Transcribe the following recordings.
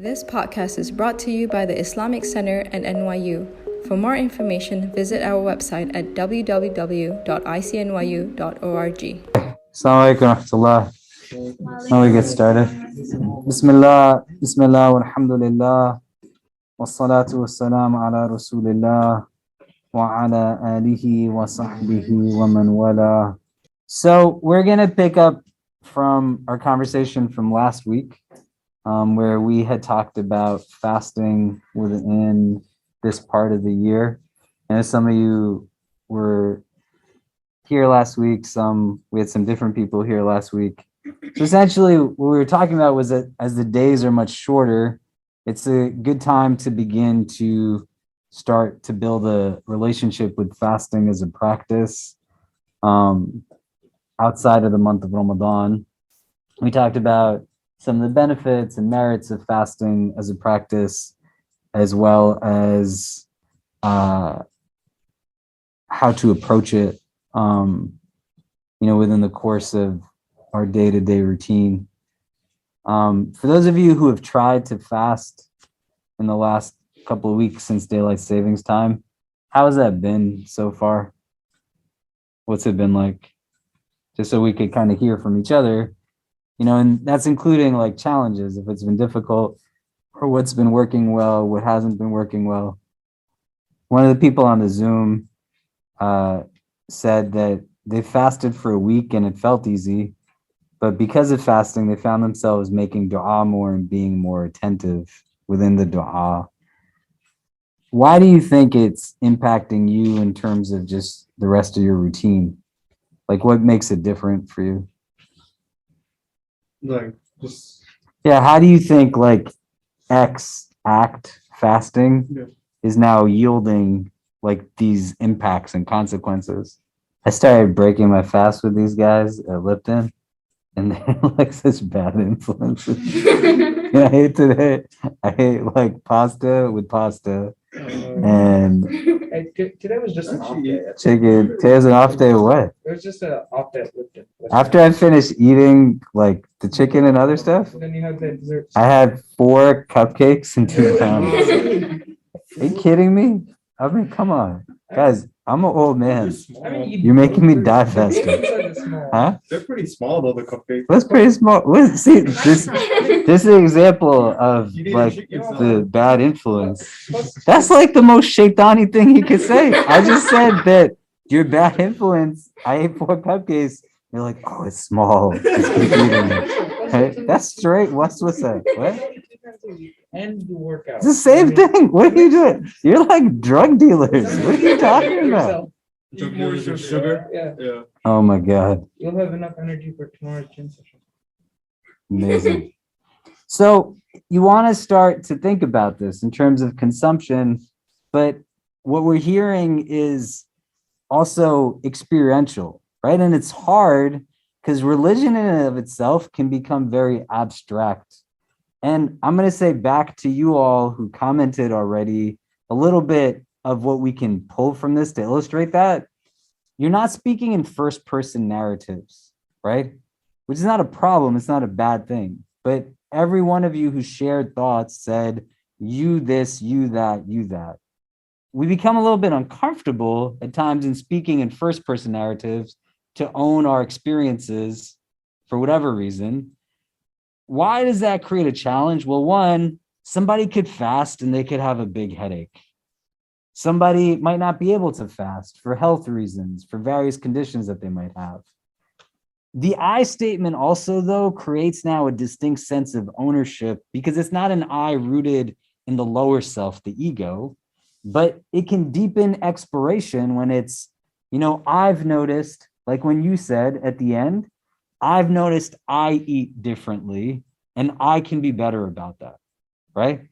This podcast is brought to you by the Islamic Center and NYU. For more information, visit our website at www.icnyu.org. Assalamu alaikum wa rahmatullah. Now we get started. Bismillah, Bismillah, walhamdulillah, wassalatu wassalamu ala rasulillah, wa ala alihi wa sahbihi wa man wala. So we're going to pick up from our conversation from last week, where we had talked about fasting within this part of the year. And as some of you were here last week, we had some different people here last week. So essentially what we were talking about was that as the days are much shorter, it's a good time to begin to start to build a relationship with fasting as a practice outside of the month of Ramadan. We talked about some of the benefits and merits of fasting as a practice, as well as how to approach it within the course of our day-to-day routine. For those of you who have tried to fast in the last couple of weeks since daylight savings time, how has that been so far? What's it been like? Just so we could kind of hear from each other, and that's including like challenges, if it's been difficult, or what's been working well, what hasn't been working well. One of the people on the Zoom said that they fasted for a week and it felt easy, but because of fasting, they found themselves making dua more and being more attentive within the dua. Why do you think it's impacting you in terms of just the rest of your routine? Like, what makes it different for you? How do you think like X act fasting is now yielding like these impacts and consequences? I started breaking my fast with these guys at Lipton, and they're like such bad influences. I ate like pasta with pasta, and today was just an off day. Chicken. Today's an off day of what? It was just an off day at Lipton. After I finished eating like the chicken and other stuff, Then you had the desserts. I had 4 cupcakes and 2 pounds. Are you kidding me? I mean, come on, guys. I'm an old man. You're making me die faster. Huh? They're pretty small though, the cupcakes. That's pretty small. See, this is an example of like the bad influence. That's like the most shaitani thing he could say. I just said that you're bad influence. I ate 4 cupcakes. You're like, oh, it's small. Just keep eating it. Right? That's straight. What's that? What? And you work out. It's the same thing. What are you doing? You're like drug dealers. What are you talking about? Drug dealers of sugar. Yeah. Oh my God. You'll have enough energy for tomorrow's gym session. Amazing. So you want to start to think about this in terms of consumption, but what we're hearing is also experiential, right? And it's hard because religion in and of itself can become very abstract. And I'm going to say back to you all who commented already a little bit of what we can pull from this to illustrate that. You're not speaking in first person narratives, right? Which is not a problem. It's not a bad thing. But every one of you who shared thoughts said, you this, you that, you that. We become a little bit uncomfortable at times in speaking in first person narratives to own our experiences for whatever reason. Why does that create a challenge? Well, one, somebody could fast and they could have a big headache. Somebody might not be able to fast for health reasons, for various conditions that they might have. The I statement also, though, creates now a distinct sense of ownership because it's not an I rooted in the lower self, the ego, but it can deepen exploration when it's, I've noticed, like when you said at the end, I've noticed I eat differently and I can be better about that, right?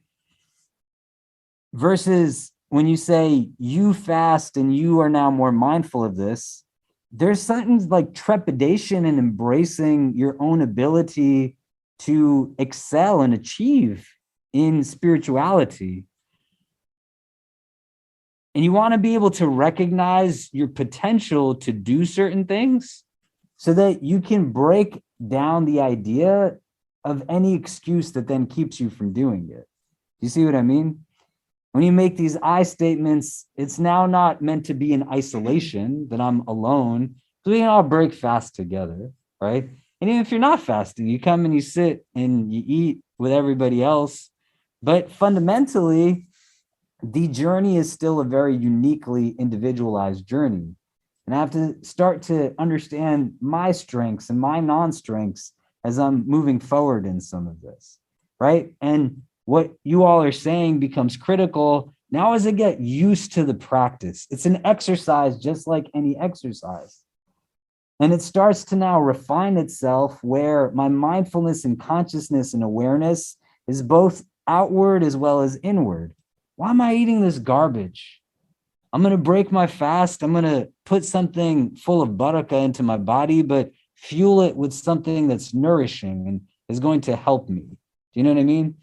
Versus when you say you fast and you are now more mindful of this, there's something like trepidation in embracing your own ability to excel and achieve in spirituality. And you want to be able to recognize your potential to do certain things so that you can break down the idea of any excuse that then keeps you from doing it. You see what I mean? When you make these I statements, it's now not meant to be in isolation, that I'm alone. So we can all break fast together, right? And even if you're not fasting, you come and you sit and you eat with everybody else. But fundamentally, the journey is still a very uniquely individualized journey. And I have to start to understand my strengths and my non-strengths as I'm moving forward in some of this, right? And what you all are saying becomes critical now as I get used to the practice. It's an exercise just like any exercise. And it starts to now refine itself where my mindfulness and consciousness and awareness is both outward as well as inward. Why am I eating this garbage? I'm going to break my fast. I'm going to put something full of barakah into my body, but fuel it with something that's nourishing and is going to help me. Do you know what I mean?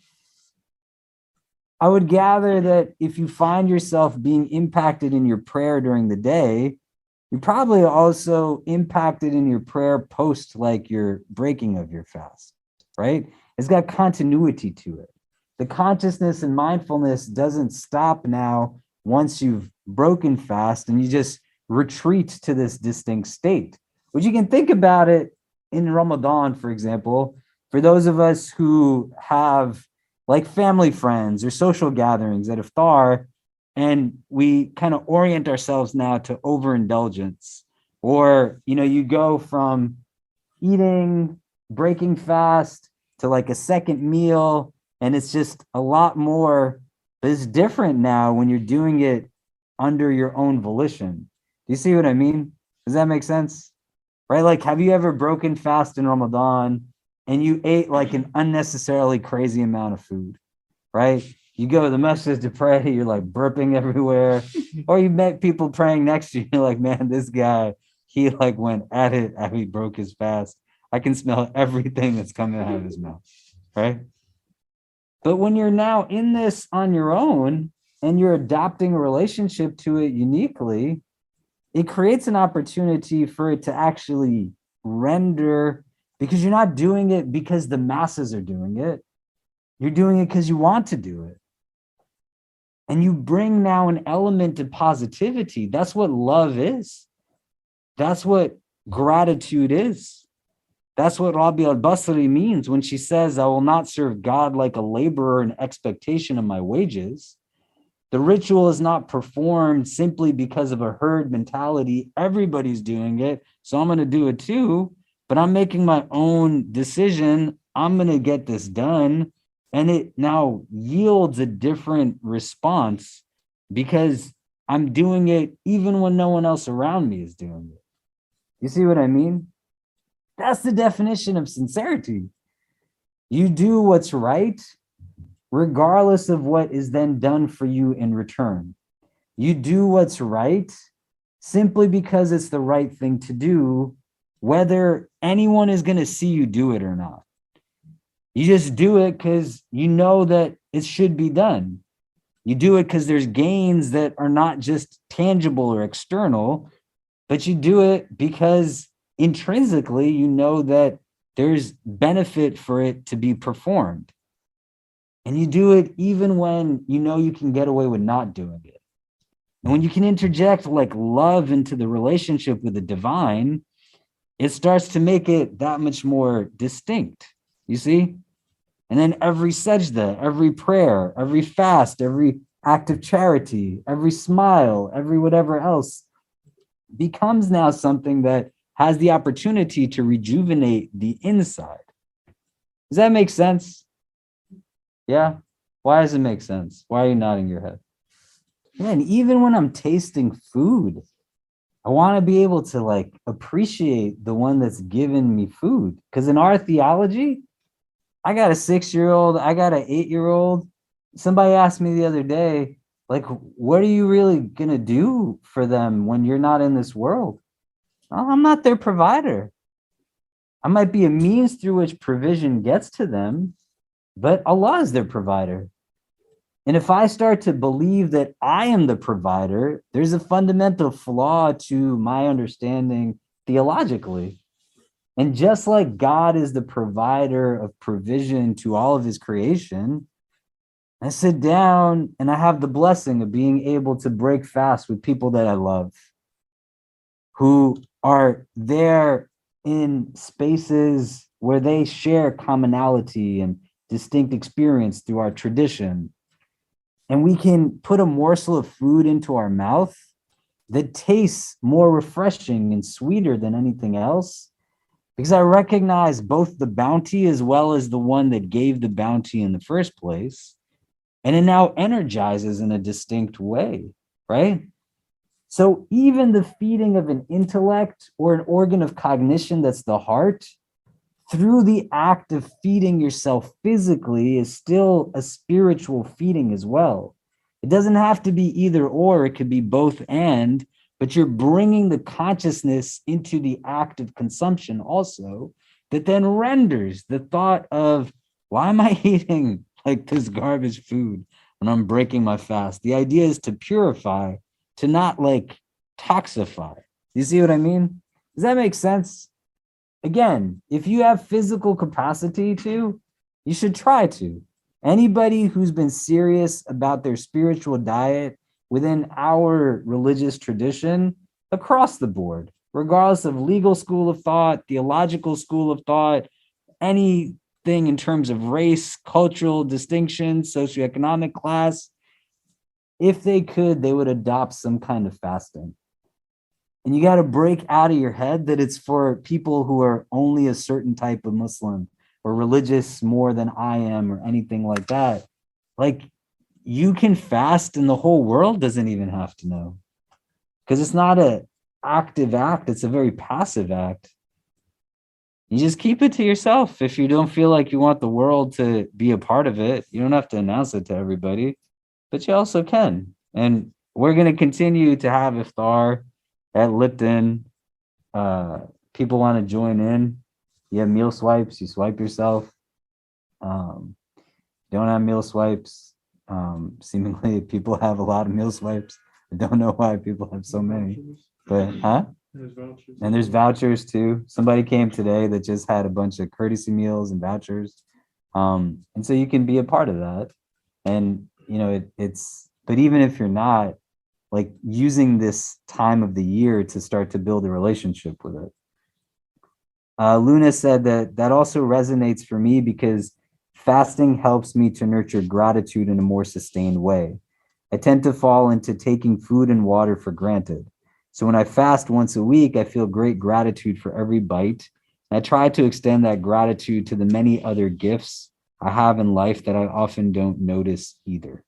I would gather that if you find yourself being impacted in your prayer during the day, you're probably also impacted in your prayer post, like your breaking of your fast, right? It's got continuity to it. The consciousness and mindfulness doesn't stop now once you've broken fast and you just retreat to this distinct state. But you can think about it in Ramadan, for example, for those of us who have like family friends or social gatherings at iftar, and we kind of orient ourselves now to overindulgence, or you go from eating, breaking fast to like a second meal, and it's just a lot more, but it's different now when you're doing it under your own volition. Do you see what I mean? Does that make sense? Right? Like, have you ever broken fast in Ramadan and you ate like an unnecessarily crazy amount of food, right? You go to the masjid to pray, you're like burping everywhere, or you met people praying next to you, you're like, man, this guy, he like went at it after he broke his fast. I can smell everything that's coming out of his mouth, right? But when you're now in this on your own and you're adopting a relationship to it uniquely, it creates an opportunity for it to actually render, because you're not doing it because the masses are doing it. You're doing it because you want to do it. And you bring now an element of positivity. That's what love is. That's what gratitude is. That's what Rabi al-Basri means when she says, I will not serve God like a laborer in expectation of my wages. The ritual is not performed simply because of a herd mentality. Everybody's doing it, so I'm going to do it too. But I'm making my own decision. I'm going to get this done. And it now yields a different response because I'm doing it even when no one else around me is doing it. You see what I mean? That's the definition of sincerity. You do what's right, regardless of what is then done for you in return. You do what's right simply because it's the right thing to do, whether anyone is going to see you do it or not. You just do it because you know that it should be done. You do it because there's gains that are not just tangible or external, but you do it because intrinsically you know that there's benefit for it to be performed. And you do it even when you know you can get away with not doing it. And when you can interject like love into the relationship with the divine, it starts to make it that much more distinct. You see? And then every sajda, every prayer, every fast, every act of charity, every smile, every whatever else becomes now something that has the opportunity to rejuvenate the inside. Does that make sense? Yeah? Why does it make sense? Why are you nodding your head? Man, even when I'm tasting food, I want to be able to like appreciate the one that's given me food. Because in our theology, I got a 6-year-old, I got an 8-year-old. Somebody asked me the other day, like, what are you really going to do for them when you're not in this world? Well, I'm not their provider. I might be a means through which provision gets to them, but Allah is their provider. And if I start to believe that I am the provider, there's a fundamental flaw to my understanding theologically. And just like God is the provider of provision to all of his creation, I sit down and I have the blessing of being able to break fast with people that I love, who are there in spaces where they share commonality and distinct experience through our tradition. And we can put a morsel of food into our mouth that tastes more refreshing and sweeter than anything else, because I recognize both the bounty as well as the one that gave the bounty in the first place. And it now energizes in a distinct way, right? So even the feeding of an intellect or an organ of cognition that's the heart, through the act of feeding yourself physically, is still a spiritual feeding as well. It doesn't have to be either or, it could be both and, but you're bringing the consciousness into the act of consumption also, that then renders the thought of, why am I eating like this garbage food when I'm breaking my fast? The idea is to purify, to not like toxify. You see what I mean? Does that make sense? Again, if you have physical capacity to, you should try to. Anybody who's been serious about their spiritual diet within our religious tradition, across the board, regardless of legal school of thought, theological school of thought, anything in terms of race, cultural distinction, socioeconomic class, if they could, they would adopt some kind of fasting. And you got to break out of your head that it's for people who are only a certain type of Muslim or religious more than I am or anything like that. Like, you can fast and the whole world doesn't even have to know, because it's not an active act. It's a very passive act. You just keep it to yourself. If you don't feel like you want the world to be a part of it, you don't have to announce it to everybody, but you also can. And we're going to continue to have iftar at Lipton. People want to join in. You have meal swipes, you swipe yourself. Don't have meal swipes. Seemingly people have a lot of meal swipes. I don't know why people have so many, but and there's vouchers too. Somebody came today that just had a bunch of courtesy meals and vouchers. And so you can be a part of that. And you know, it's, but even if you're not, like, using this time of the year to start to build a relationship with it. Luna said that also resonates for me, because fasting helps me to nurture gratitude in a more sustained way. I tend to fall into taking food and water for granted. So when I fast once a week, I feel great gratitude for every bite. I try to extend that gratitude to the many other gifts I have in life that I often don't notice either.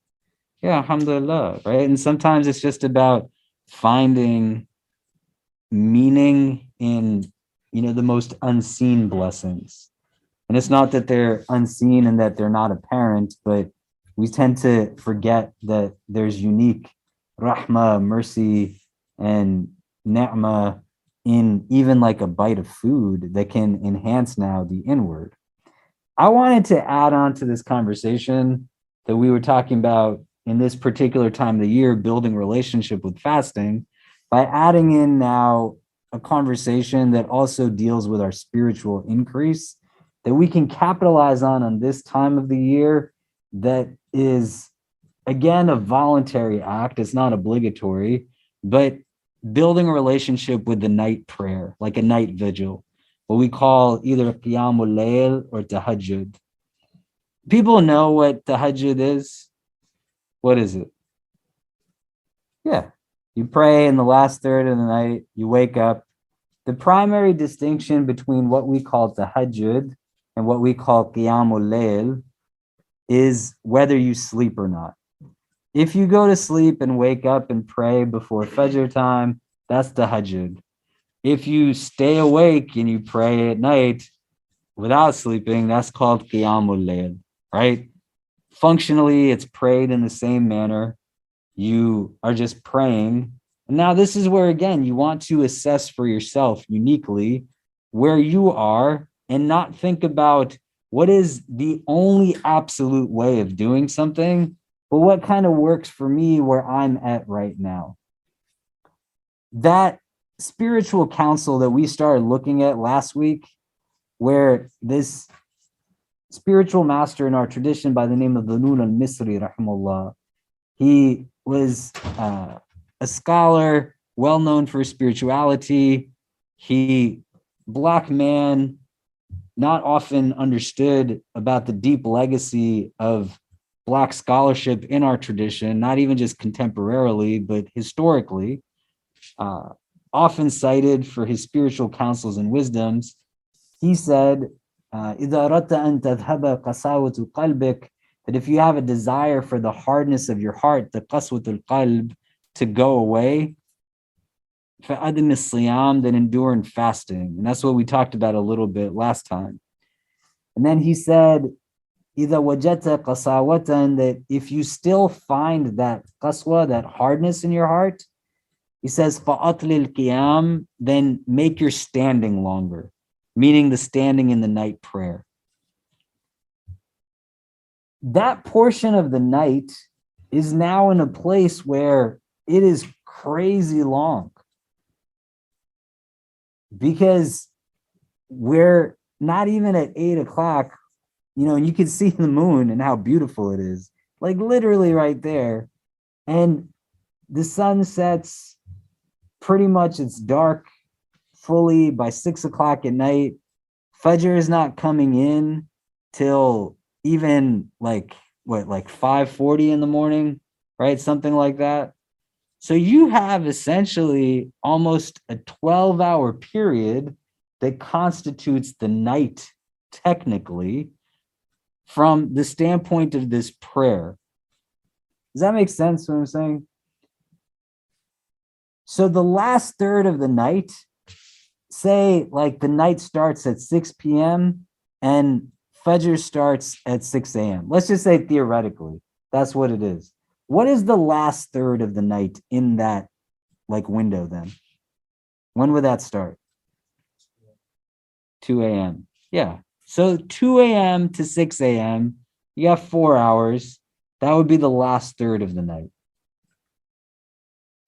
Yeah, alhamdulillah, right? And sometimes it's just about finding meaning in, you know, the most unseen blessings. And it's not that they're unseen and that they're not apparent, but we tend to forget that there's unique rahmah, mercy, and ni'mah in even like a bite of food that can enhance now the inward. I wanted to add on to this conversation that we were talking about in this particular time of the year, building relationship with fasting, by adding in now a conversation that also deals with our spiritual increase, that we can capitalize on this time of the year, that is, again, a voluntary act. It's not obligatory, but building a relationship with the night prayer, like a night vigil, what we call either qiyamul layl or tahajjud. People know what tahajjud is. What is it? Yeah, you pray in the last third of the night, you wake up. The primary distinction between what we call tahajjud and what we call qiyamul layl is whether you sleep or not. If you go to sleep and wake up and pray before Fajr time, that's tahajjud. If you stay awake and you pray at night without sleeping, that's called qiyamul layl, right? Functionally, it's prayed in the same manner. You are just praying. And now this is where, again, you want to assess for yourself uniquely where you are and not think about what is the only absolute way of doing something, but what kind of works for me where I'm at right now. That spiritual counsel that we started looking at last week where this spiritual master in our tradition by the name of Dhanun al-Misri, rahimahullah, he was a scholar, well known for spirituality. He, black man, not often understood about the deep legacy of Black scholarship in our tradition, not even just contemporarily, but historically, often cited for his spiritual counsels and wisdoms. He said, إِذَا أَرَدْتَ أَن تَذْهَبَ قَسَاوَةُ قَلْبِكَ, that if you have a desire for the hardness of your heart, the qaswatul qalb, to go away, فَأَدِمِ الصِّيَامِ, then endure in fasting. And that's what we talked about a little bit last time. And then he said, إِذَا وَجَدْتَ قَسَاوَةً, that if you still find that qaswa, that hardness in your heart, he says, فَأَطْلِ الْقِيَامِ, then make your standing longer, meaning the standing in the night prayer. That portion of the night is now in a place where it is crazy long, because we're not even at 8 o'clock, and you can see the moon and how beautiful it is, like literally right there. And the sun sets pretty much, it's dark fully by 6 o'clock at night. Fajr is not coming in till even like 5:40 in the morning, right? Something like that. So you have essentially almost a 12-hour period that constitutes the night, technically, from the standpoint of this prayer. Does that make sense what I'm saying? So the last third of the night, say like the night starts at 6 p.m. and Fajr starts at 6 a.m. Let's just say theoretically, that's what it is. What is the last third of the night in that like window then? When would that start? 2 a.m. Yeah. So 2 a.m. to 6 a.m., you have 4 hours. That would be the last third of the night.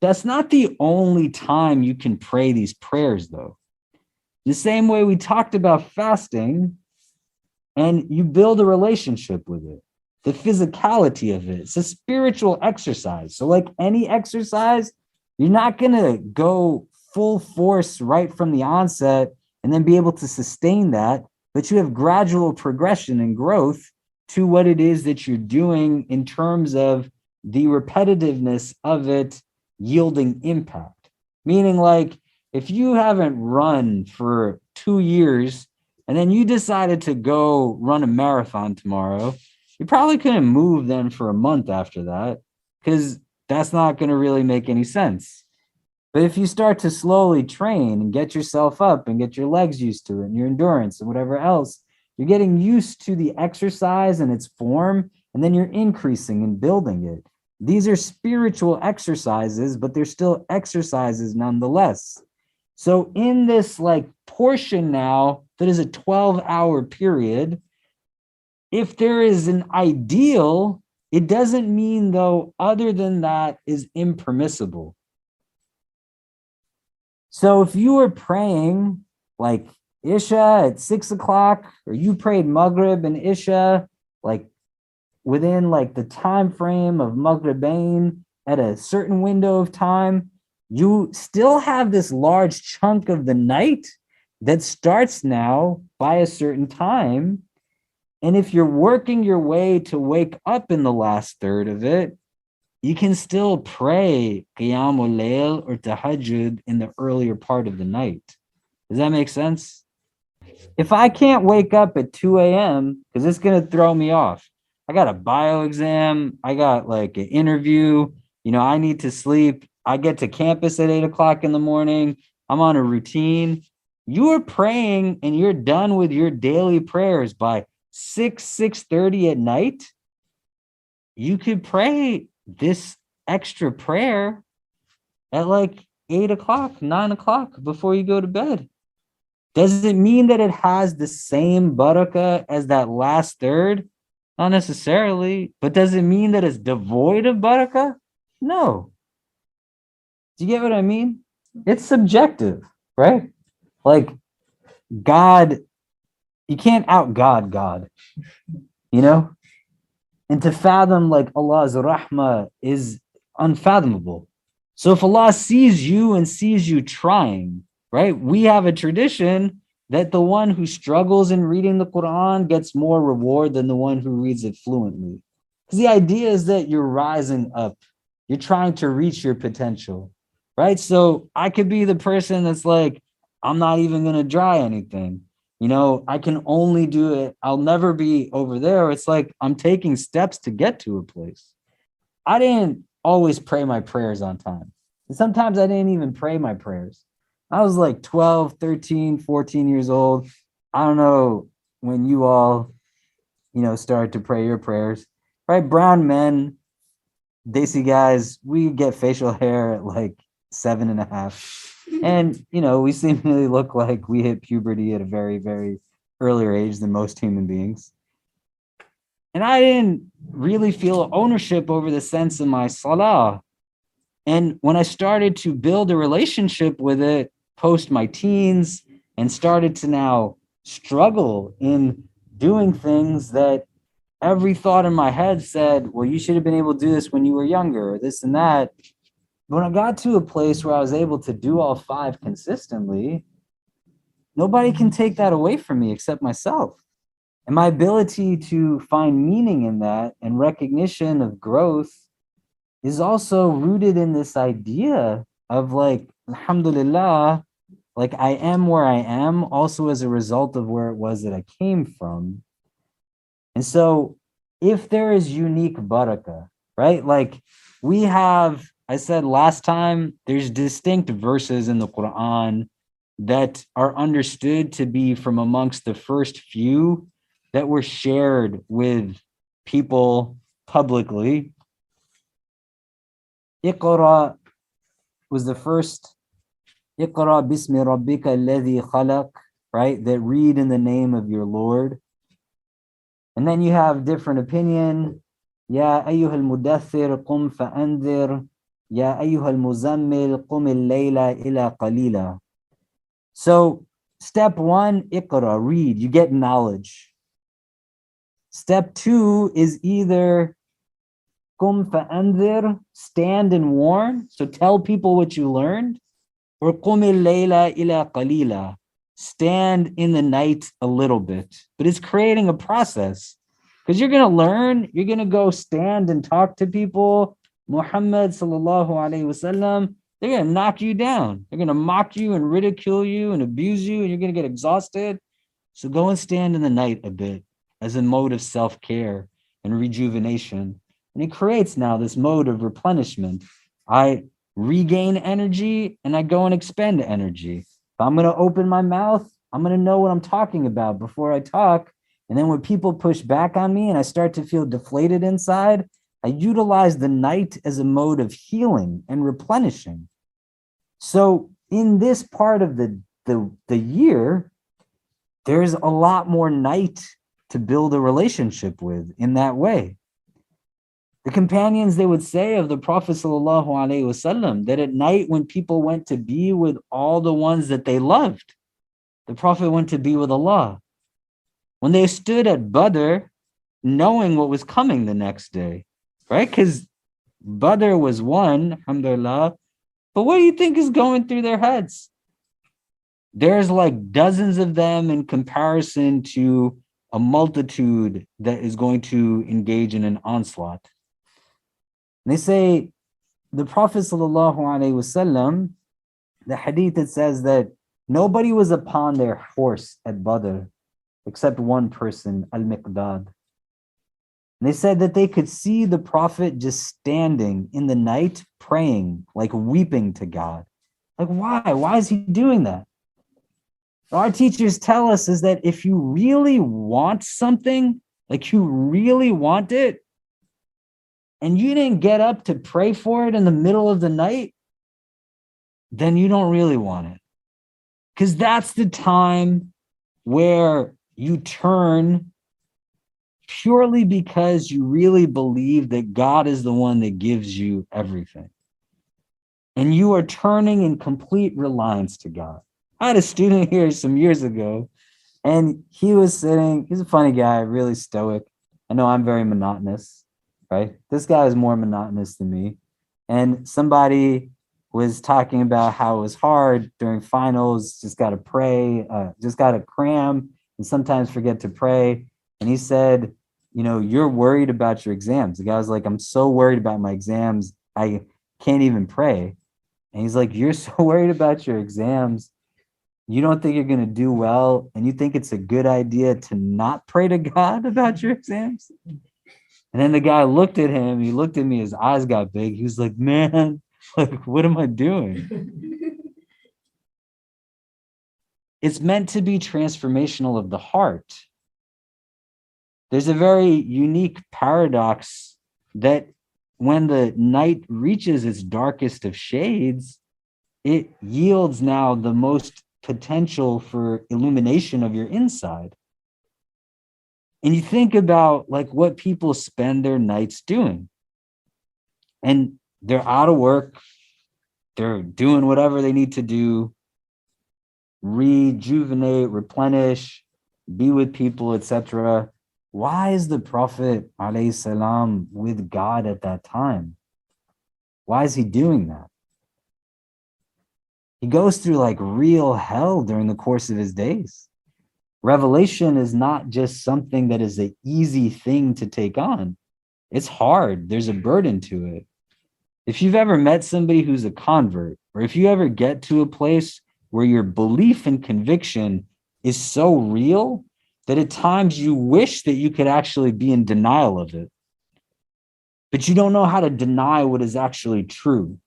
That's not the only time you can pray these prayers, though. The same way we talked about fasting, and you build a relationship with it, the physicality of it. It's a spiritual exercise. So like any exercise, you're not going to go full force right from the onset and then be able to sustain that, but you have gradual progression and growth to what it is that you're doing in terms of the repetitiveness of it yielding impact. Meaning, like, if you haven't run for 2 years and then you decided to go run a marathon tomorrow, you probably couldn't move then for a month after that, because that's not going to really make any sense. But if you start to slowly train and get yourself up and get your legs used to it and your endurance and whatever else, you're getting used to the exercise and its form, and then you're increasing and building it. These are spiritual exercises, but they're still exercises nonetheless. So in this like portion now that is a 12-hour period, if there is an ideal, it doesn't mean though other than that is impermissible. So if you were praying like Isha at 6 o'clock, or you prayed Maghrib and Isha like within like the time frame of Maghribain at a certain window of time, you still have this large chunk of the night that starts now by a certain time. And if you're working your way to wake up in the last third of it, you can still pray Qiyamul Layl or Tahajjud in the earlier part of the night. Does that make sense? If I can't wake up at 2 a.m., because it's going to throw me off, I got a bio exam, I got like an interview, I need to sleep, I get to campus at 8 o'clock in the morning, I'm on a routine. You are praying and you're done with your daily prayers by 6:30 at night. You could pray this extra prayer at like 8 o'clock, 9 o'clock before you go to bed. Does it mean that it has the same barakah as that last third? Not necessarily. But does it mean that it's devoid of barakah? No. Do you get what I mean? It's subjective, right? Like God you can't out God, you know? And to fathom like Allah's rahmah is unfathomable. So if Allah sees you and sees you trying, right? We have a tradition that the one who struggles in reading the Quran gets more reward than the one who reads it fluently. Because the idea is that you're rising up, you're trying to reach your potential, right? So I could be the person that's like, I'm not even going to try anything. You know, I can only do it. I'll never be over there. It's like I'm taking steps to get to a place. I didn't always pray my prayers on time. And sometimes I didn't even pray my prayers. I was like 12, 13, 14 years old. I don't know when you all, started to pray your prayers, right? Brown men, Desi guys, we get facial hair at like 7.5. And, we seemingly look like we hit puberty at a very, very earlier age than most human beings. And I didn't really feel ownership over the sense of my salah. And when I started to build a relationship with it post my teens and started to now struggle in doing things that every thought in my head said, well, you should have been able to do this when you were younger, or this and that. When I got to a place where I was able to do all 5 consistently, nobody can take that away from me except myself. And my ability to find meaning in that and recognition of growth is also rooted in this idea of like, alhamdulillah, like I am where I am also as a result of where it was that I came from. And so if there is unique barakah, right? Like we have, I said last time, there's distinct verses in the Quran that are understood to be from amongst the first few that were shared with people publicly. Iqra was the first. Iqra bismi rabbika alladhi khalaq, right? That read in the name of your Lord. And then you have different opinion. Ya ayyuhal mudaththir qum fa'anzir. Ya ayyuhal muzammil qum al-layla ila qalila. So step 1, iqra, read, you get knowledge. Step 2 is either qum fa'anzir, stand and warn, so tell people what you learned, or qum al-layla ila qalila, stand in the night a little bit. But it's creating a process because you're going to learn, you're going to go stand and talk to people. Muhammad sallallahu alaihi wasallam, they're going to knock you down. They're going to mock you and ridicule you and abuse you, and you're going to get exhausted. So go and stand in the night a bit as a mode of self-care and rejuvenation. And it creates now this mode of replenishment. I regain energy and I go and expend energy. If I'm going to open my mouth, I'm going to know what I'm talking about before I talk. And then when people push back on me and I start to feel deflated inside, I utilize the night as a mode of healing and replenishing. So in this part of the year, there's a lot more night to build a relationship with in that way. The companions, they would say of the Prophet sallallahu alaihi wasallam that at night when people went to be with all the ones that they loved, the Prophet went to be with Allah. When they stood at Badr, knowing what was coming the next day, right? Because Badr was won, alhamdulillah. But what do you think is going through their heads? There's like dozens of them in comparison to a multitude that is going to engage in an onslaught. And they say the Prophet sallallahu alaihi wasallam, the hadith that says that nobody was upon their horse at Badr except one person, Al-Miqdad. And they said that they could see the Prophet just standing in the night praying, like weeping to God. Like, why? Why is he doing that? Our teachers tell us is that if you really want something, like you really want it, and you didn't get up to pray for it in the middle of the night, then you don't really want it. Because that's the time where you turn purely because you really believe that God is the one that gives you everything. And you are turning in complete reliance to God. I had a student here some years ago And he was sitting, he's a funny guy, really stoic. I know I'm very monotonous, right? This guy is more monotonous than me. And somebody was talking about how it was hard during finals, just got to pray, just got to cram, and sometimes forget to pray. And he said, you know, you're worried about your exams. The guy was like, I'm so worried about my exams, I can't even pray. And he's like, you're so worried about your exams, you don't think you're going to do well, and you think it's a good idea to not pray to God about your exams? And then the guy looked at him, he looked at me, his eyes got big. He was like, man, like, what am I doing? It's meant to be transformational of the heart. There's a very unique paradox that when the night reaches its darkest of shades, it yields now the most potential for illumination of your inside. And you think about like what people spend their nights doing. And they're out of work, they're doing whatever they need to do, rejuvenate, replenish, be with people, etc. Why is the Prophet alayhi salam with God at that time? Why is he doing that? He goes through like real hell during the course of his days. Revelation is not just something that is an easy thing to take on. It's hard. There's a burden to it. If you've ever met somebody who's a convert, or if you ever get to a place where your belief and conviction is so real that at times you wish that you could actually be in denial of it, but you don't know how to deny what is actually true.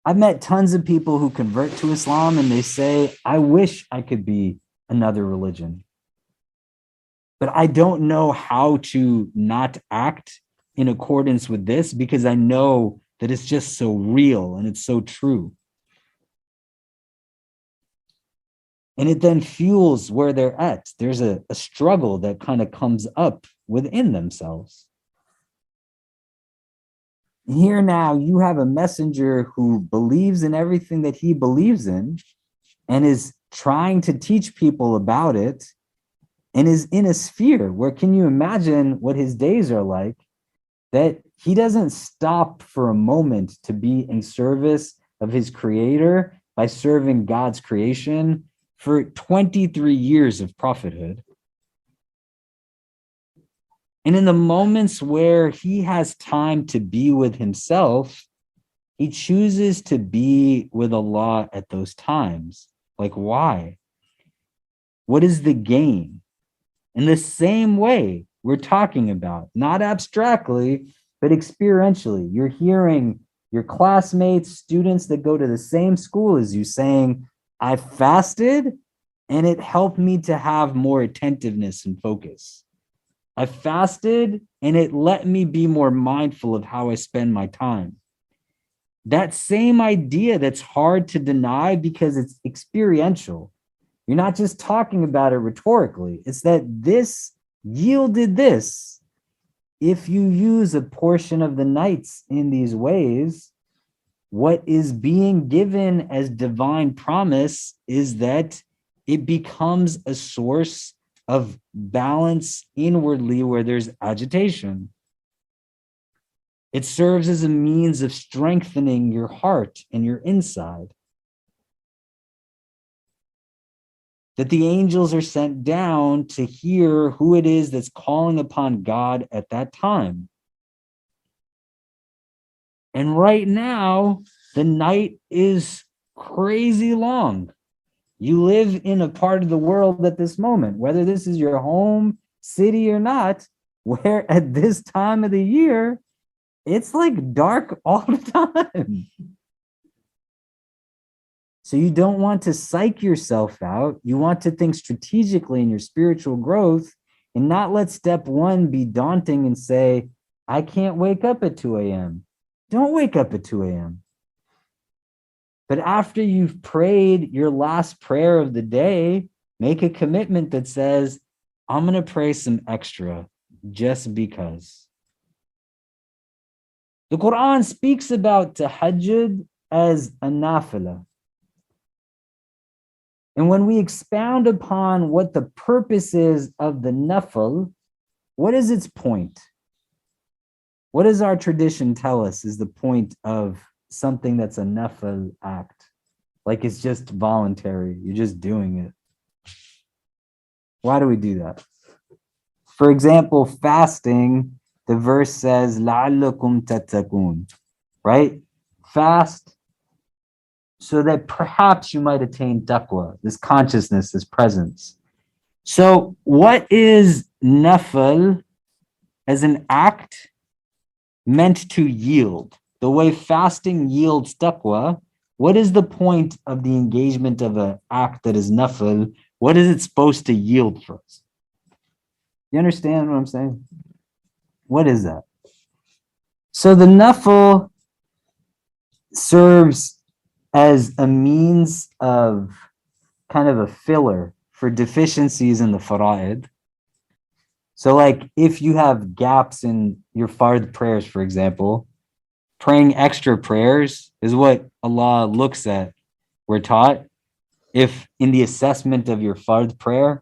I've met tons of people who convert to Islam and they say, I wish I could be another religion, but I don't know how to not act in accordance with this because I know that it's just so real and it's so true. And it then fuels where they're at. There's a struggle that kind of comes up within themselves. Here now, you have a messenger who believes in everything that he believes in and is trying to teach people about it and is in a sphere where, can you imagine what his days are like, that he doesn't stop for a moment to be in service of his creator by serving God's creation for 23 years of prophethood. And in the moments where he has time to be with himself, he chooses to be with Allah at those times. Like, why? What is the gain? In the same way we're talking about, not abstractly, but experientially. You're hearing your classmates, students that go to the same school as you saying, I fasted and it helped me to have more attentiveness and focus. I fasted and it let me be more mindful of how I spend my time. That same idea that's hard to deny because it's experiential. You're not just talking about it rhetorically. It's that this yielded this. If you use a portion of the nights in these ways, what is being given as divine promise is that it becomes a source of balance inwardly where there's agitation. It serves as a means of strengthening your heart and your inside. That the angels are sent down to hear who it is that's calling upon God at that time. And right now, the night is crazy long. You live in a part of the world at this moment, whether this is your home city or not, where at this time of the year, it's like dark all the time. So you don't want to psych yourself out. You want to think strategically in your spiritual growth and not let step one be daunting and say, I can't wake up at 2 a.m. Don't wake up at 2 a.m. But after you've prayed your last prayer of the day, make a commitment that says, I'm going to pray some extra just because. The Quran speaks about tahajjud as a nafila. And when we expound upon what the purpose is of the nafil, what is its point? What does our tradition tell us is the point of something that's a nafil act? Like it's just voluntary, you're just doing it. Why do we do that? For example, fasting, the verse says, لَعَلَّكُمْ تَتَّقُونَ, right? Fast so that perhaps you might attain taqwa, this consciousness, this presence. So what is nafil as an act meant to yield? The way fasting yields taqwa, what is the point of the engagement of an act that is nafil? What is it supposed to yield for us? You understand what I'm saying? What is that? So the nafil serves as a means of kind of a filler for deficiencies in the fara'id. So like if you have gaps in your fard prayers, for example, praying extra prayers is what Allah looks at. We're taught if in the assessment of your fard prayer,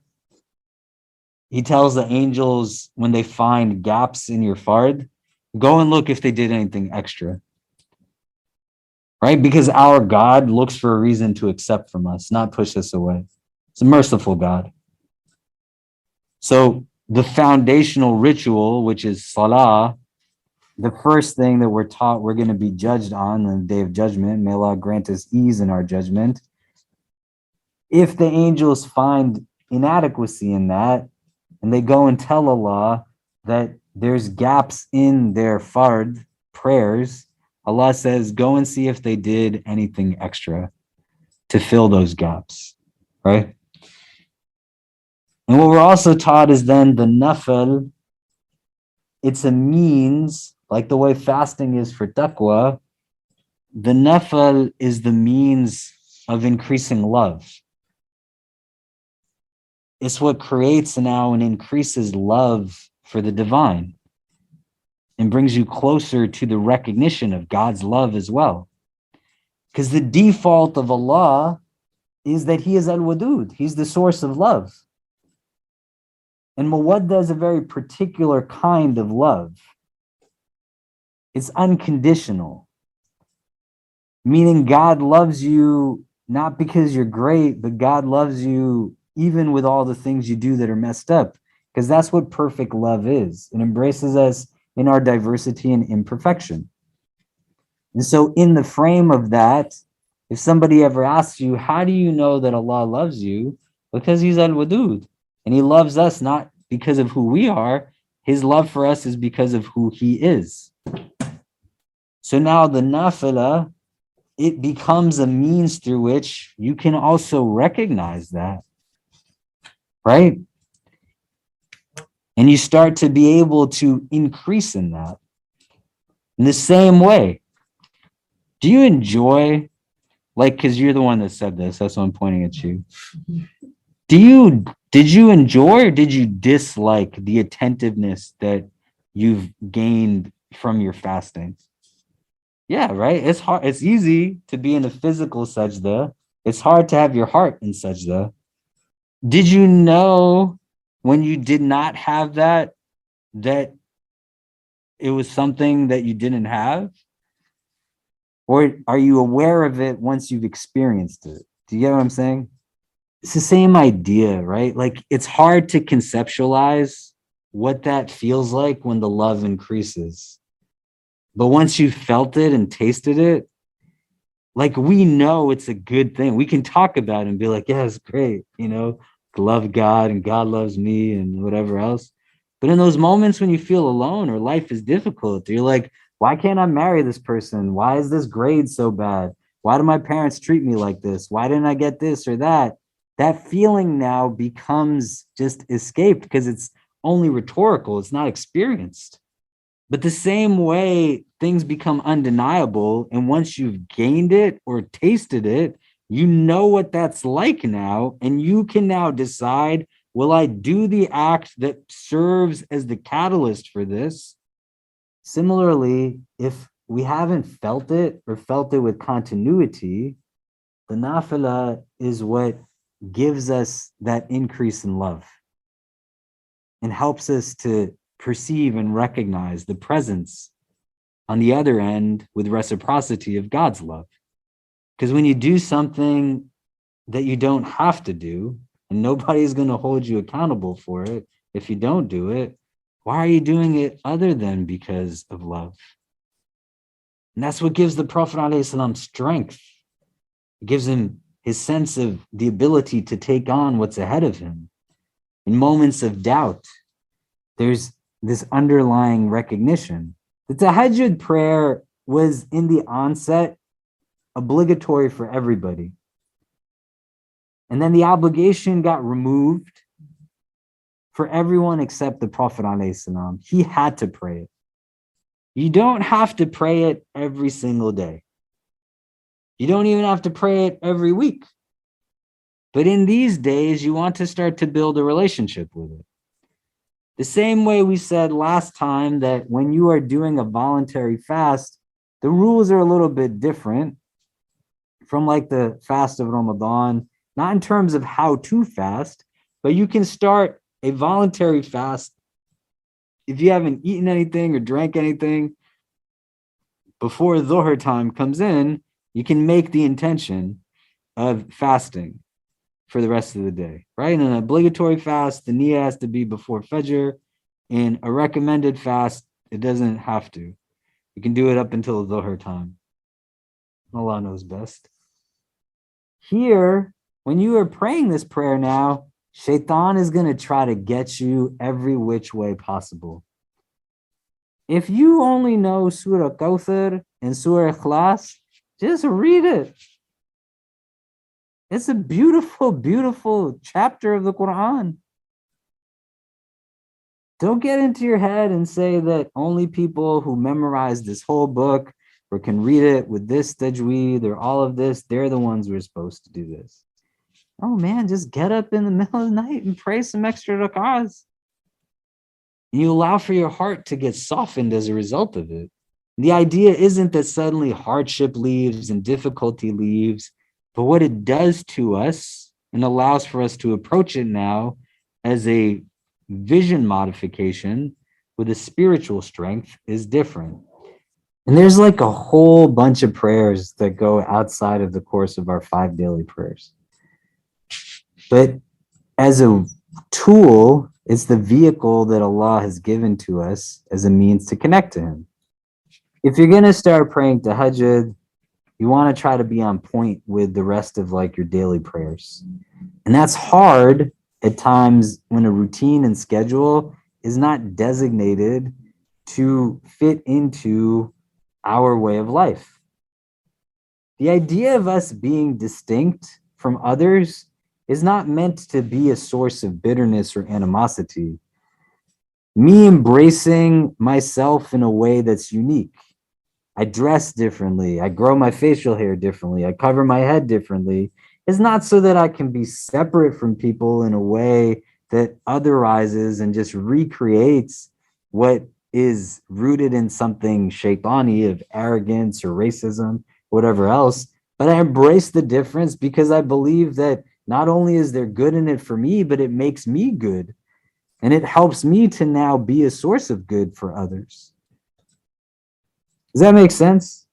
he tells the angels when they find gaps in your fard, go and look if they did anything extra. Right? Because our God looks for a reason to accept from us, not push us away. It's a merciful God. So the foundational ritual, which is salah, the first thing that we're taught we're going to be judged on the day of judgment, may Allah grant us ease in our judgment. If the angels find inadequacy in that, and they go and tell Allah that there's gaps in their fard prayers, Allah says, go and see if they did anything extra to fill those gaps, right? And what we're also taught is then the nafil, it's a means, like the way fasting is for taqwa, the nafil is the means of increasing love. It's what creates now and increases love for the divine and brings you closer to the recognition of God's love as well. Because the default of Allah is that He is al-wadud. He's the source of love. And mawadda is a very particular kind of love. It's unconditional, meaning God loves you not because you're great, but God loves you even with all the things you do that are messed up, because that's what perfect love is. It embraces us in our diversity and imperfection. And so in the frame of that, if somebody ever asks you, how do you know that Allah loves you? Because He's al-wadud, and He loves us not because of who we are. His love for us is because of who He is. So now the nafilah, it becomes a means through which you can also recognize that, right? And you start to be able to increase in that. In the same way, do you enjoy, like, because you're the one that said this, that's why I'm pointing at you. Did you enjoy or did you dislike the attentiveness that you've gained from your fasting? Yeah, right? It's hard. It's easy to be in a physical sajda. It's hard to have your heart in sajda. Did you know when you did not have that it was something that you didn't have? Or are you aware of it once you've experienced it? Do you get what I'm saying? It's the same idea, right? Like it's hard to conceptualize what that feels like when the love increases. But once you've felt it and tasted it, like we know it's a good thing. We can talk about it and be like, yeah, it's great, love God and God loves me and whatever else. But in those moments when you feel alone or life is difficult, you're like, why can't I marry this person? Why is this grade so bad? Why do my parents treat me like this? Why didn't I get this or that? That feeling now becomes just escaped because it's only rhetorical. It's not experienced. But the same way things become undeniable, and once you've gained it or tasted it, you know what that's like now, and you can now decide, will I do the act that serves as the catalyst for this? Similarly, if we haven't felt it or felt it with continuity, the nafilah is what gives us that increase in love and helps us to perceive and recognize the presence on the other end with reciprocity of God's love. Because when you do something that you don't have to do, and nobody's going to hold you accountable for it if you don't do it, why are you doing it other than because of love? And that's what gives the Prophet ﷺ strength. It gives him his sense of the ability to take on what's ahead of him. In moments of doubt, there's this underlying recognition. The Tahajjud prayer was in the onset obligatory for everybody. And then the obligation got removed for everyone except the Prophet ﷺ. He had to pray it. You don't have to pray it every single day. You don't even have to pray it every week. But in these days, you want to start to build a relationship with it. The same way we said last time that when you are doing a voluntary fast, the rules are a little bit different from like the fast of Ramadan, not in terms of how to fast, but you can start a voluntary fast if you haven't eaten anything or drank anything before Dhuhr time comes in. You can make the intention of fasting for the rest of the day, right? In an obligatory fast, the niyyah has to be before Fajr. In a recommended fast, it doesn't have to. You can do it up until Dhuhr time. Allah knows best. Here, when you are praying this prayer now, Shaitan is going to try to get you every which way possible. If you only know Surah Kawthar and Surah Ikhlas, just read it. It's a beautiful, beautiful chapter of the Quran. Don't get into your head and say that only people who memorize this whole book or can read it with this tajweed or all of this, they're the ones who are supposed to do this. Oh man, just get up in the middle of the night and pray some extra rak'ahs. You allow for your heart to get softened as a result of it. The idea isn't that suddenly hardship leaves and difficulty leaves, but what it does to us and allows for us to approach it now as a vision modification with a spiritual strength is different. And there's like a whole bunch of prayers that go outside of the course of our 5 daily prayers. But as a tool, it's the vehicle that Allah has given to us as a means to connect to Him. If you're going to start praying Tahajjud, you want to try to be on point with the rest of like your daily prayers. And that's hard at times when a routine and schedule is not designated to fit into our way of life. The idea of us being distinct from others is not meant to be a source of bitterness or animosity. Me embracing myself in a way that's unique. I dress differently. I grow my facial hair differently. I cover my head differently. It's not so that I can be separate from people in a way that otherizes and just recreates what is rooted in something shaitani of arrogance or racism, whatever else. But I embrace the difference because I believe that not only is there good in it for me, but it makes me good. And it helps me to now be a source of good for others. Does that make sense?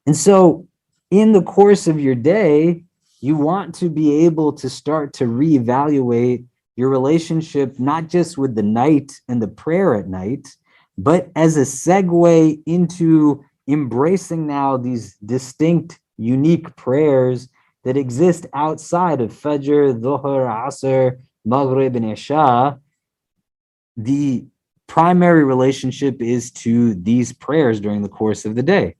And so in the course of your day, you want to be able to start to reevaluate your relationship, not just with the night and the prayer at night, but as a segue into embracing now these distinct, unique prayers that exist outside of Fajr, Dhuhr, Asr, Maghrib, and Isha. The primary relationship is to these prayers during the course of the day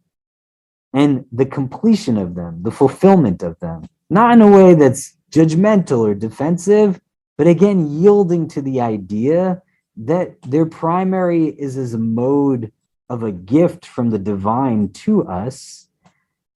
and the completion of them, the fulfillment of them, not in a way that's judgmental or defensive, but again, yielding to the idea that their primary is as a mode of a gift from the divine to us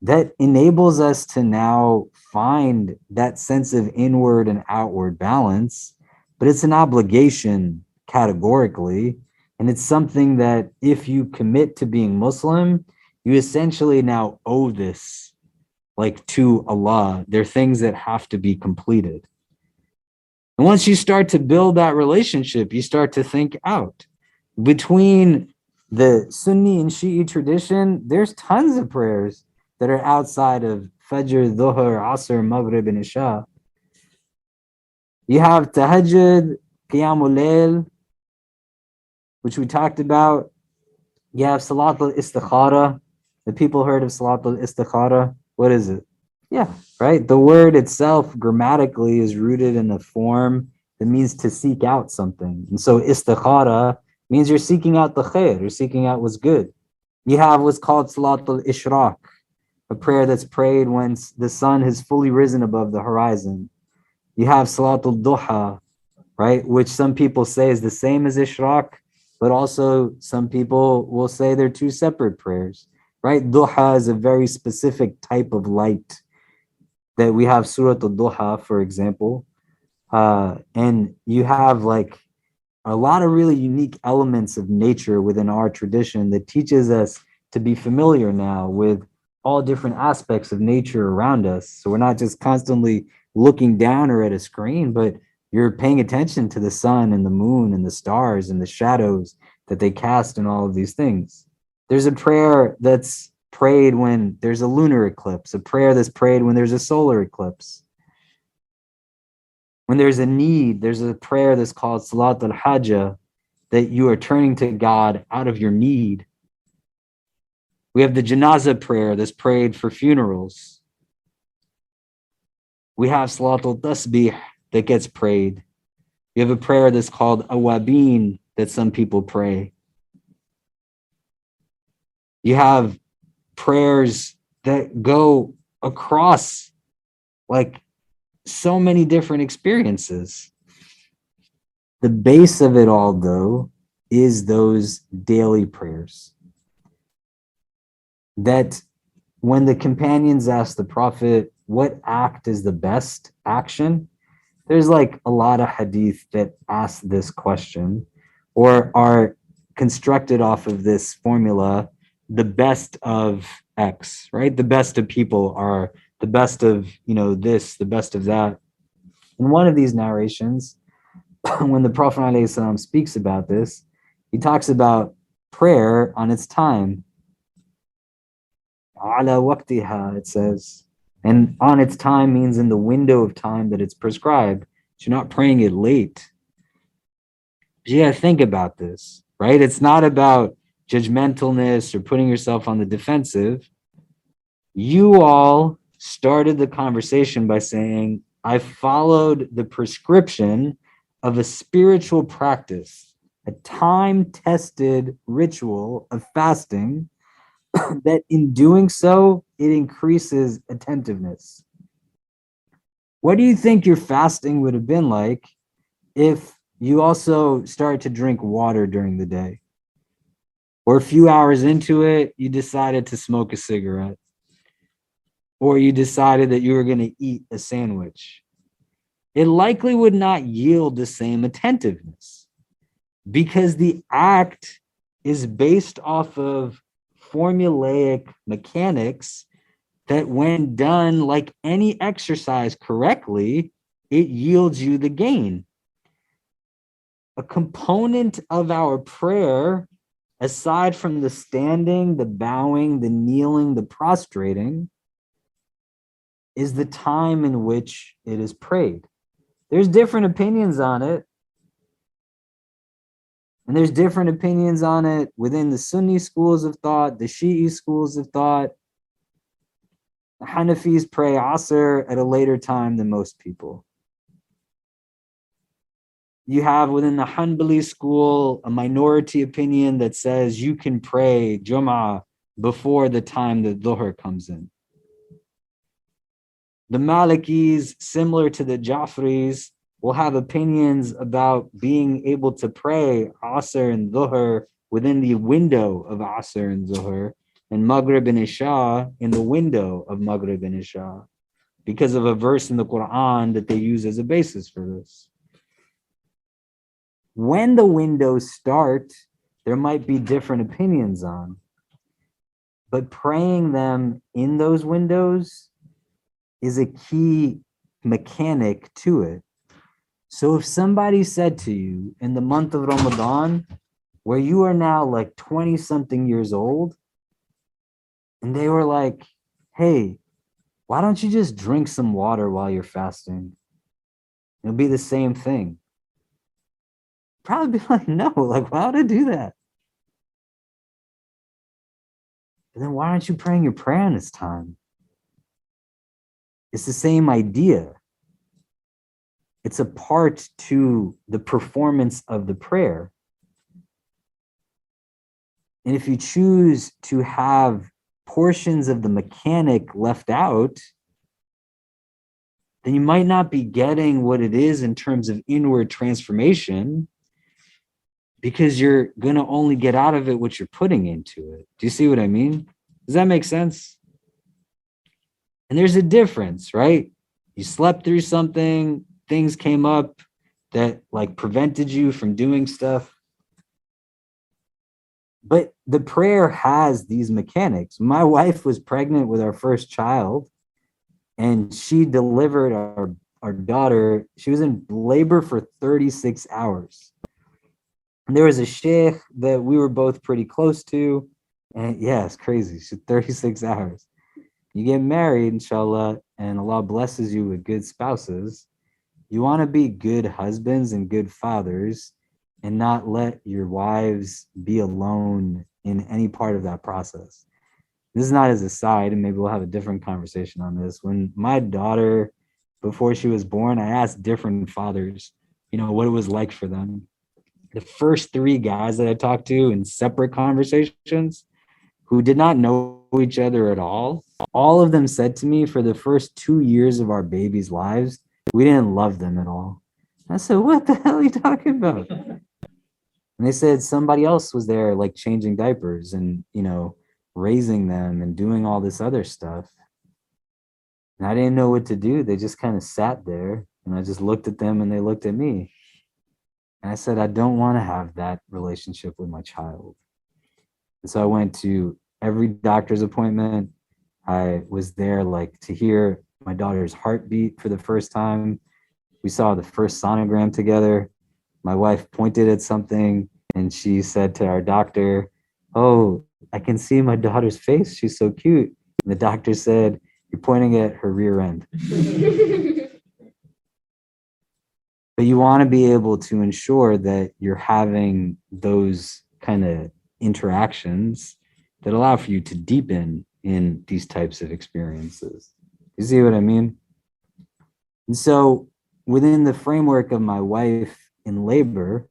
that enables us to now find that sense of inward and outward balance, but it's an obligation categorically. And it's something that if you commit to being Muslim, you essentially now owe this like to Allah. They're things that have to be completed. And once you start to build that relationship, you start to think out. Between the Sunni and Shi'i tradition, there's tons of prayers that are outside of Fajr, Dhuhr, Asr, Maghrib, and Isha. You have Tahajjud, Qiyamul Layl, which we talked about. You have Salat al-Istikhara. The people heard of Salat al-Istikhara. What is it? Yeah, right? The word itself grammatically is rooted in a form that means to seek out something. And so Istikhara means you're seeking out the khair, you're seeking out what's good. You have what's called Salat al-Ishraq, a prayer that's prayed when the sun has fully risen above the horizon. You have Salat al-Duha, right? Which some people say is the same as Ishraq, but also some people will say they're two separate prayers, right? Duha is a very specific type of light that we have Surah al-Duha, for example. And you have like a lot of really unique elements of nature within our tradition that teaches us to be familiar now with all different aspects of nature around us. So we're not just constantly looking down or at a screen, but you're paying attention to the sun and the moon and the stars and the shadows that they cast and all of these things. There's a prayer that's prayed when there's a lunar eclipse, a prayer that's prayed when there's a solar eclipse. When there's a need, there's a prayer that's called Salat al-Hajjah, that you are turning to God out of your need. We have the Janazah prayer that's prayed for funerals. We have Salat al-Tasbih that gets prayed. We have a prayer that's called Awabin that some people pray. You have prayers that go across like so many different experiences. The base of it all, though, is those daily prayers. That when the companions asked the Prophet, what act is the best action? There's like a lot of hadith that ask this question or are constructed off of this formula, the best of X, right? The best of people are the best of, this, the best of that. In one of these narrations, when the Prophet ﷺ speaks about this, he talks about prayer on its time. Ala waqtiha, it says. And on its time means in the window of time that it's prescribed. You're not praying it late. But you gotta think about this, right? It's not about judgmentalness or putting yourself on the defensive. You all started the conversation by saying, I followed the prescription of a spiritual practice, a time-tested ritual of fasting that in doing so, it increases attentiveness. What do you think your fasting would have been like if you also started to drink water during the day? Or a few hours into it, you decided to smoke a cigarette? Or you decided that you were going to eat a sandwich? It likely would not yield the same attentiveness because the act is based off of formulaic mechanics that when done like any exercise correctly, it yields you the gain. A component of our prayer, aside from the standing, the bowing, the kneeling, the prostrating, is the time in which it is prayed. There's different opinions on it. And there's different opinions on it within the Sunni schools of thought, the Shi'i schools of thought. The Hanafis pray Asr at a later time than most people. You have within the Hanbali school a minority opinion that says you can pray Jum'ah before the time that Dhuhr comes in. The Malikis, similar to the Jafris, will have opinions about being able to pray Asr and Dhuhr within the window of Asr and Dhuhr, and Maghrib and Isha in the window of Maghrib and Isha, because of a verse in the Quran that they use as a basis for this. When the windows start, there might be different opinions on, but praying them in those windows is a key mechanic to it. So if somebody said to you in the month of Ramadan, where you are now like 20 something years old, and they were like, hey, why don't you just drink some water while you're fasting? It'll be the same thing. Probably be like, no, like, why would I do that? But then why aren't you praying your prayer in this time? It's the same idea. It's a part to the performance of the prayer. And if you choose to have portions of the mechanic left out, then you might not be getting what it is in terms of inward transformation, because you're going to only get out of it what you're putting into it. Do you see what I mean? Does that make sense? And there's a difference, right? You slept through something, things came up that like prevented you from doing stuff. But the prayer has these mechanics. My wife was pregnant with our first child, and she delivered our daughter. She was in labor for 36 hours. And there was a sheikh that we were both pretty close to. And yeah, it's crazy. She's 36 hours. You get married, inshallah, and Allah blesses you with good spouses. You want to be good husbands and good fathers and not let your wives be alone in any part of that process. This is not as a side, and maybe we'll have a different conversation on this. When my daughter, before she was born, I asked different fathers, what it was like for them. The first 3 guys that I talked to in separate conversations who did not know each other at all of them said to me, for the first 2 years of our baby's lives, we didn't love them at all. I said, what the hell are you talking about? And they said somebody else was there, like changing diapers and, raising them and doing all this other stuff. And I didn't know what to do. They just kind of sat there, and I just looked at them and they looked at me. And I said, I don't want to have that relationship with my child. And so I went to every doctor's appointment. I was there like to hear my daughter's heartbeat for the first time. We saw the first sonogram together. My wife pointed at something and she said to our doctor, oh, I can see my daughter's face. She's so cute. And the doctor said, you're pointing at her rear end. But you want to be able to ensure that you're having those kind of interactions that allow for you to deepen in these types of experiences. You see what I mean? And so within the framework of my wife in labor,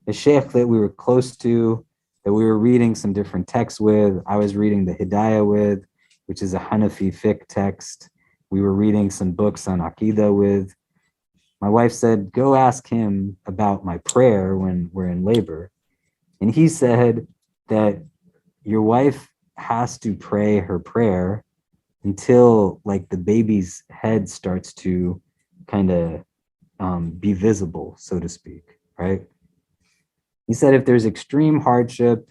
a sheikh that we were close to, that we were reading some different texts with, I was reading the Hidayah with, which is a Hanafi fiqh text. We were reading some books on Aqidah with. My wife said, go ask him about my prayer when we're in labor. And he said that your wife has to pray her prayer until like the baby's head starts to kind of be visible, so to speak, right? He said if there's extreme hardship,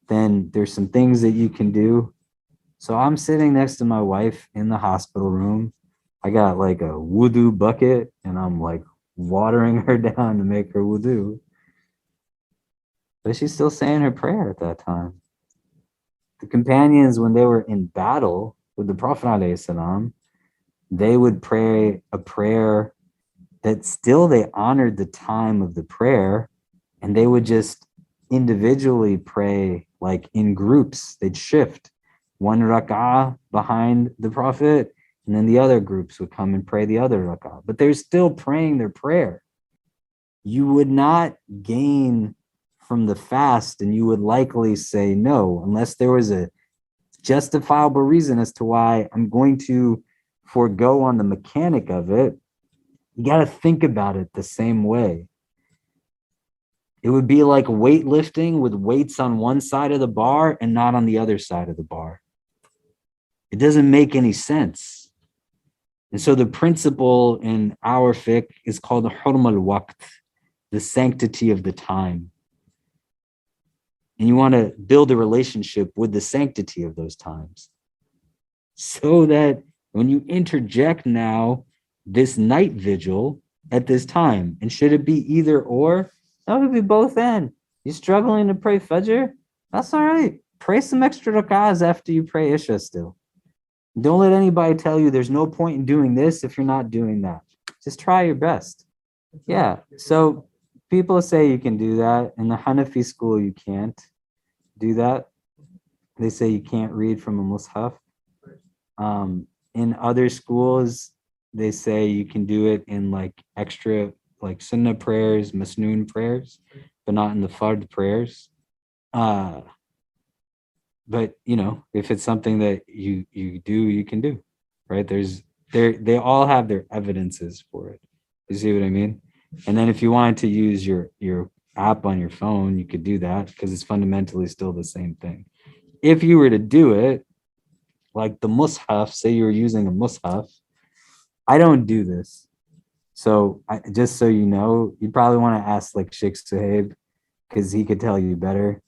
then there's some things that you can do. So I'm sitting next to my wife in the hospital room. I got like a wudu bucket and I'm like watering her down to make her wudu. But she's still saying her prayer at that time. The companions, when they were in battle with the Prophet ﷺ, they would pray a prayer that still they honored the time of the prayer, and they would just individually pray like in groups. They'd shift 1 rak'ah behind the Prophet, and then the other groups would come and pray the other rak'ah. But they're still praying their prayer. You would not gain from the fast, and you would likely say no, unless there was a justifiable reason as to why I'm going to forego on the mechanic of it. You got to think about it the same way. It would be like weightlifting with weights on one side of the bar and not on the other side of the bar. It doesn't make any sense. And so the principle in our fiqh is called the hurm al-waqt, the sanctity of the time. And you want to build a relationship with the sanctity of those times so that When you interject now this night vigil at this time, and should it be either or? No, it would be both and. You're struggling to pray Fajr? That's all right. Pray some extra rak'ahs after you pray Isha still. Don't let anybody tell you there's no point in doing this if you're not doing that. Just try your best. Yeah. So people say you can do that. In the Hanafi school, you can't do that. They say you can't read from a mushaf. In other schools, they say you can do it in like extra, like sunnah prayers, masnoon prayers, but not in the fard prayers. But you know, if it's something that you do, you can do, right? They all have their evidences for it. You see what I mean? And then if you wanted to use your app on your phone, you could do that because it's fundamentally still the same thing. If you were to do it, like the mushaf, say you were using a mushaf, I don't do this. So just so you know, you probably want to ask like Sheikh Suhaib because he could tell you better.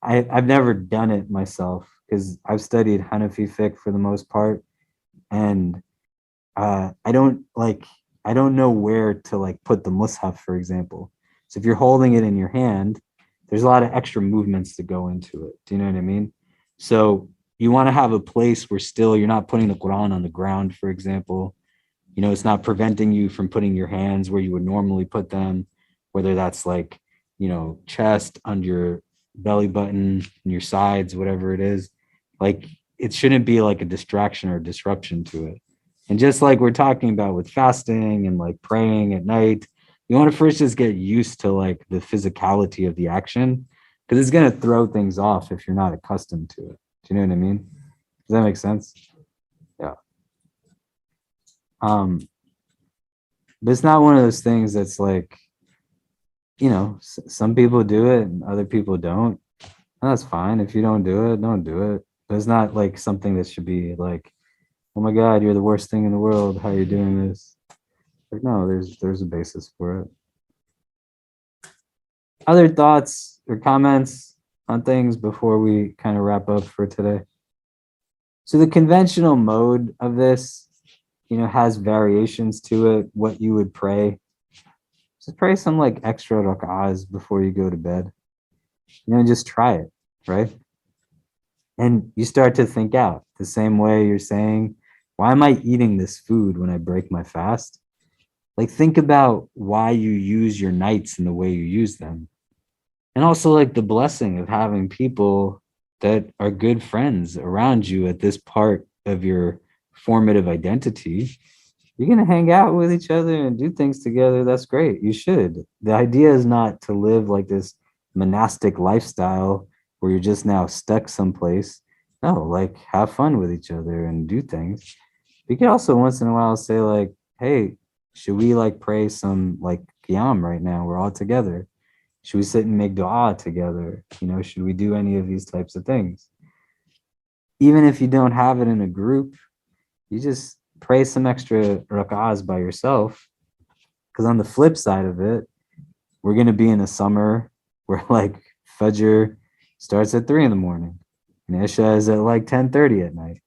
I've never done it myself because I've studied Hanafi fiqh for the most part, and I don't know where to like put the mushaf, for example. So if you're holding it in your hand, there's a lot of extra movements to go into it. Do you know what I mean? So you want to have a place where still you're not putting the Quran on the ground, for example. You know, it's not preventing you from putting your hands where you would normally put them, whether that's like, you know, chest, under your belly button, your sides, whatever it is. Like, it shouldn't be like a distraction or disruption to it. And just like we're talking about with fasting and like praying at night, you want to first just get used to like the physicality of the action because it's going to throw things off if you're not accustomed to it. Do you know what I mean? Does that make sense? Yeah. But it's not one of those things that's like, you know, some people do it and other people don't. And that's fine. If you don't do it, don't do it. But it's not like something that should be like, oh my God, you're the worst thing in the world. How are you doing this? Like, no, there's a basis for it. Other thoughts or comments on things before we kind of wrap up for today? So the conventional mode of this, you know, has variations to it, what you would pray. Just pray some like extra rak'ahs before you go to bed. You know, just try it, right? And you start to think out the same way you're saying, why am I eating this food when I break my fast? Like, think about why you use your nights and the way you use them. And also like the blessing of having people that are good friends around you at this part of your formative identity. You're going to hang out with each other and do things together. That's great. You should. The idea is not to live like this monastic lifestyle where you're just now stuck someplace. No, like have fun with each other and do things. You can also once in a while say like, hey, should we like pray some like qiyam right now? We're all together. Should we sit and make dua together? You know, should we do any of these types of things? Even if you don't have it in a group, you just pray some extra rak'ahs by yourself. Because on the flip side of it, we're going to be in a summer where like Fajr starts at 3 a.m. and Isha is at like 10:30 at night,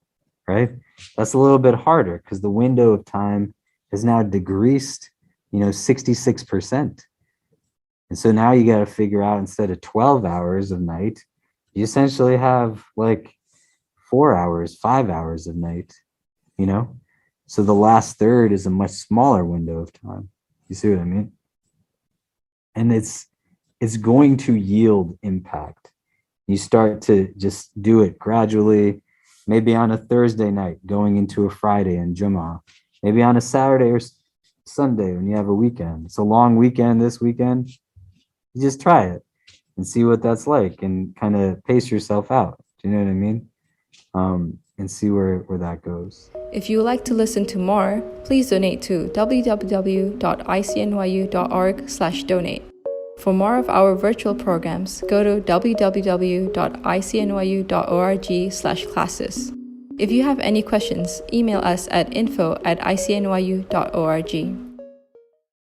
right? That's a little bit harder because the window of time is now decreased, 66%. And so now you got to figure out, instead of 12 hours of night, you essentially have like 4 hours, 5 hours of night, So the last third is a much smaller window of time. You see what I mean? And it's going to yield impact. You start to just do it gradually, maybe on a Thursday night going into a Friday and Jummah, maybe on a Saturday or Sunday when you have a weekend. It's a long weekend this weekend. You just try it and see what that's like and kind of pace yourself out. Do you know what I mean? And see where that goes. If you would like to listen to more, please donate to www.icnyu.org/donate. For more of our virtual programs, go to www.icnyu.org/classes. If you have any questions, email us at info@icnyu.org.